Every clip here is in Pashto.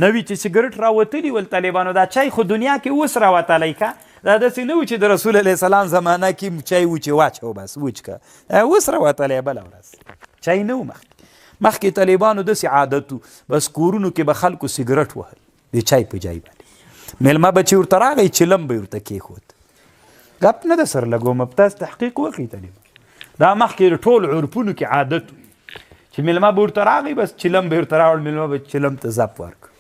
نوي چې سګرټ راوتلي ول طالبانو دا چای خو دنیا کې اوس راوتلی که دا داسې نه و چې د رسول علیه السلام زمانه کې چای و چې واچو بس وچکه اوس راوتلی بله ورځ چای نه و مخکې طالبانو داسې عادت و بس کورونو کې به خلکو سګرټ وهل د چای په جای باندې میلمه به چې ورته راغی چلم به یې ورته کېښود ګپ نه ده سره لګوم تاسو تحقیق وکړئ طالبان دا مخکې ټول عرفونو کې عادت و چې میلمه به ورته راغی بس چلم به ورته راوړ میلمه به چلم ته زپ ورکړ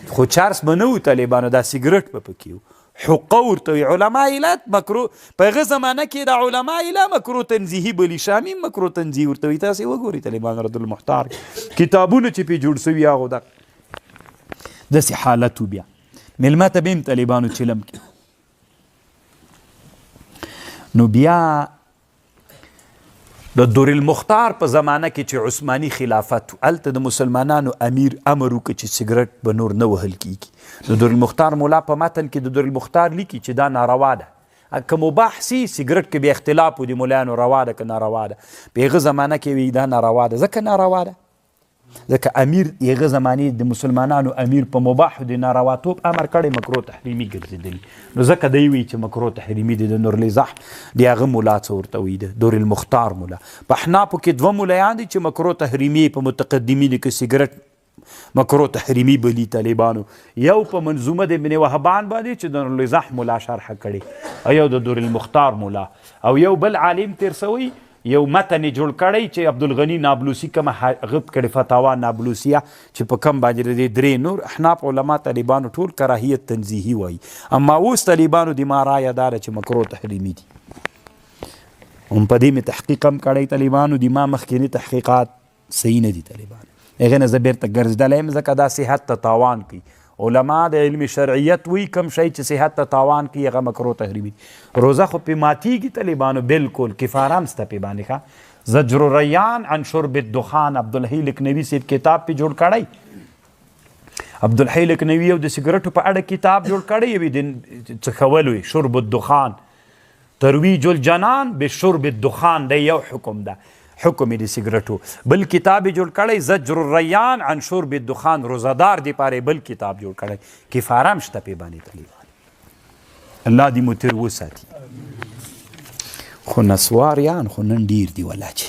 خو چارس به نه و طالبانو دا سګرټ به پکې و حقه ورته وي علما علت مکرو په هغه زمانه کې د علما اله مکرو تنزیهي بلي شامي مکرو تنزیهي ورته وي تاسې وګورئ طالبان رد المختار کتابونه چې پې جوړ سوي هغو دا داسې حالت و بیا میلمه ته به هم طالبانو چلم کې نو بیا د دور المختار په زمانه کې چې عثماني خلافت هلته د مسلمانانو امیر امر وکړه چې سګرټ به نور نه وهل کیږي د دور المختار مولا په متن کې د دور المختار لیکي چې دا ناروا ده که مباح سي سګرټ کې بیا اختلاف و د ملایانو روا ده که ناروا ده په هغه زمانه کې وي دا ناروا ده ځکه ناروا ده ځکه امیر هغه زمانې د مسلمانانو امیر په مباحو د نارواتوب امر کړی مکروه تحریمي ګرځېدلي نو ځکه دی وایي چې مکروه تحریمي دی د نورالزح د هغه ملا څه ورته وایي د دور المختار ملا په احنافو کې دوه ملایان دي چې مکروه تحریمي په متقدمینو کې سګرټ مکروه تحریمي بلي طالبانو یو په منظومه د ابن وهبان باندې چې د نورالزح ملا شرحه کړې او یو د دور المختار ملا او یو بل عالم تیر سوی یو متن جوړ کړی چې عبدالغني نابلوسي کومه غب کړې فتاوا نابلوسیه چې په کم باندې د درې نور احناف علما طالبانو ټول کراهیت تنزیهي وایي اما اوس طالبانو د ما رایه داره چې مکروه تحریمي دي هم په دې مې تحقیق هم کړی طالبانو د ما مخکیني تحقیقات صحیح نه دي طالبان هغې نه زه بیرته ګرځېدلی یم ځکه دا صحت ته تاوان کوي علما د علم شرعیت وی کم شی چې صحت ته تاوان کوي هغه مکروه تحریمي روزه خو پې ماتیږي طالبانو بالکل کفاره هم سته پې باندې ښه زجر الریان عن شرب الدخان عبدالحی لکنوي صاحب کتاب پې جوړ کړی عبدالحی لکنوي یو د سګرټو په اړه کتاب جوړ کړی یوې د څښول وي شرب الدخان ترویج الجنان بشرب الدخان دی یو حکم ده حکم د سګرټو بل کتاب جوړ کړی زجر الریان عن شرب الدخان روزدار دی پاره بل کتاب جوړ کړی کفاره هم شته پې باندې طالبان الله دې مو تېر وساتي خو نسواریان خو نن ډېر دي ولا چې